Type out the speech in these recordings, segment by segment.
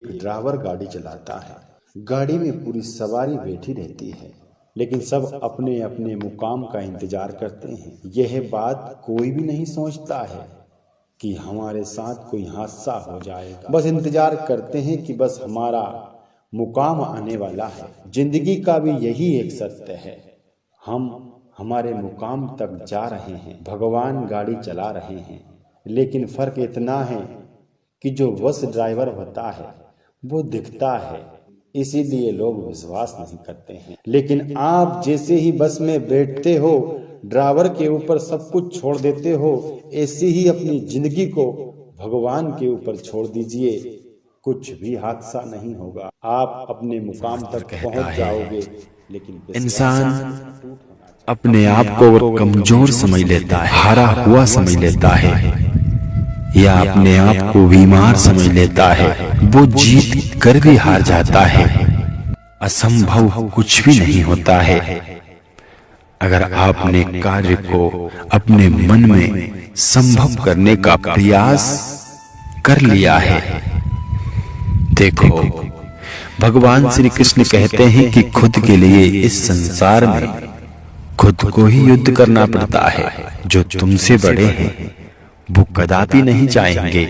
Driver गाड़ी चलाता है। गाड़ी में पूरी सवारी बैठी रहती है, लेकिन सब अपने अपने मुकाम का इंतजार करते हैं। यह बात कोई भी नहीं सोचता है कि हमारे साथ कोई हादसा हो जाएगा। बस इंतजार करते हैं कि बस हमारा मुकाम आने वाला है। जिंदगी का भी यही एक सत्य है, हम हमारे मुकाम तक जा रहे हैं। भगवान गाड़ी चला रहे हैं, लेकिन फर्क इतना है कि जो बस ड्राइवर होता है वो दिखता है, इसीलिए लोग विश्वास नहीं करते हैं। लेकिन आप जैसे ही बस में बैठते हो, ड्राइवर के ऊपर सब कुछ छोड़ देते हो, ऐसे ही अपनी जिंदगी को भगवान के ऊपर छोड़ दीजिए, कुछ भी हादसा नहीं होगा। आप अपने मुकाम तक पहुंच जाओगे। लेकिन इंसान अपने आप को कमजोर समझ लेता है, हारा हुआ समझ लेता है, या अपने आप को बीमार समझ लेता है। वो जीत कर भी हार जाता है। असंभव कुछ भी नहीं होता है। अगर आपने कार्य को अपने मन में संभव करने का प्रयास कर लिया है, देखो भगवान श्री कृष्ण कहते हैं कि खुद के लिए इस संसार में खुद को ही युद्ध करना पड़ता है। जो तुमसे बड़े हैं वो कदापि नहीं चाहेंगे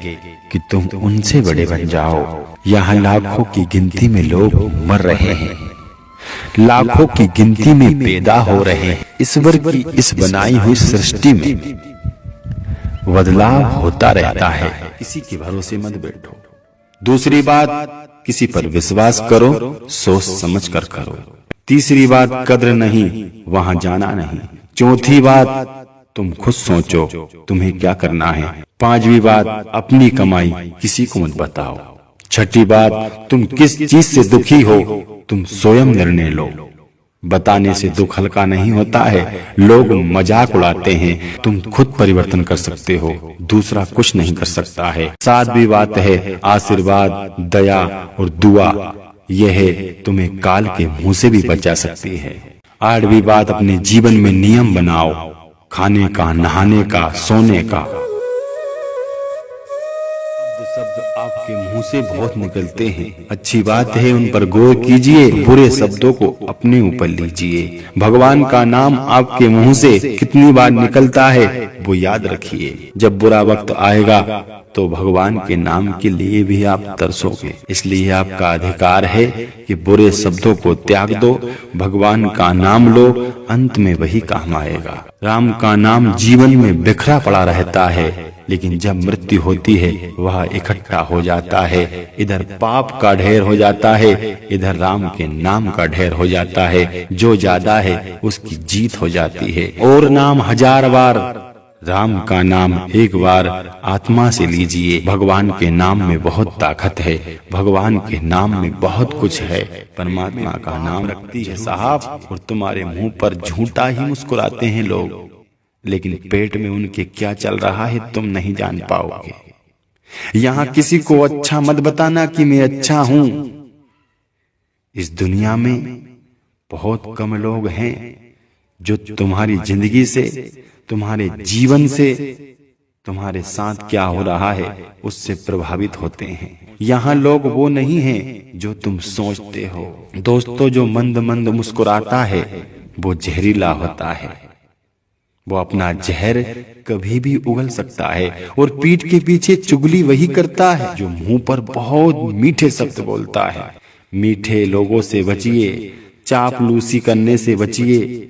कि तुम उनसे बड़े बन जाओ। यहाँ लाखों की गिनती में लोग मर रहे हैं, लाखों की गिनती में पैदा हो रहे हैं। ईश्वर की इस बनाई हुई सृष्टि में बदलाव होता रहता है। किसी के भरोसे मत बैठो। दूसरी बात, किसी पर विश्वास करो, सोच समझ कर करो। तीसरी बात, कद्र नहीं, वहां जाना नहीं। चौथी बात, तुम खुद सोचो तुम्हें क्या करना है। पांचवी बात, अपनी कमाई किसी को मत बताओ। छठी बात, तुम किस चीज से दुखी हो तुम स्वयं निर्णय लो। बताने से दुख हल्का नहीं होता है। लोग मजाक उड़ाते हैं, तुम खुद परिवर्तन कर सकते हो, दूसरा कुछ नहीं कर सकता है। सातवीं बात है आशीर्वाद, दया और दुआ। यह तुम्हें काल के मुंह से भी बचा सकती है। आठवीं बात, अपने जीवन में नियम बनाओ, खाने का, नहाने का, सोने का। शब्द आपके मुंह से बहुत निकलते हैं, अच्छी बात है उन पर गौर कीजिए, बुरे शब्दों को अपने ऊपर लीजिए। भगवान का नाम आपके मुंह से कितनी बार निकलता है वो याद रखिए। जब बुरा वक्त आएगा तो भगवान के नाम के लिए भी आप तरसोगे। इसलिए आपका अधिकार है कि बुरे शब्दों को त्याग दो, भगवान का नाम लो, अंत में वही काम आएगा। राम का नाम जीवन में बिखरा पड़ा रहता है, लेकिन जब मृत्यु होती है वह इकट्ठा हो जाता है। इधर पाप का ढेर हो जाता है, इधर राम के नाम का ढेर हो जाता है। जो ज्यादा है उसकी जीत हो जाती है। और नाम 1000 बार, राम का नाम एक बार आत्मा से लीजिए। भगवान के नाम में बहुत ताकत है, भगवान के नाम में बहुत कुछ है। परमात्मा का नाम रखती है साहब, और तुम्हारे मुंह पर झूठा ही मुस्कुराते हैं लोग, लेकिन पेट में उनके क्या चल रहा है तुम नहीं जान पाओगे। यहाँ किसी को अच्छा मत बताना कि मैं अच्छा हूं। इस दुनिया में बहुत कम लोग हैं जो तुम्हारी जिंदगी से, तुम्हारे जीवन से, तुम्हारे साथ क्या हो रहा है उससे प्रभावित होते हैं। यहाँ लोग वो नहीं हैं जो तुम सोचते हो। दोस्तों, जो मंद मंद मुस्कुराता है वो जहरीला होता है। वो अपना जहर कभी भी उगल सकता है। और पीठ के पीछे चुगली वही करता है जो मुंह पर बहुत मीठे शब्द बोलता है। मीठे लोगों से बचिए, चापलूसी करने से बचिए,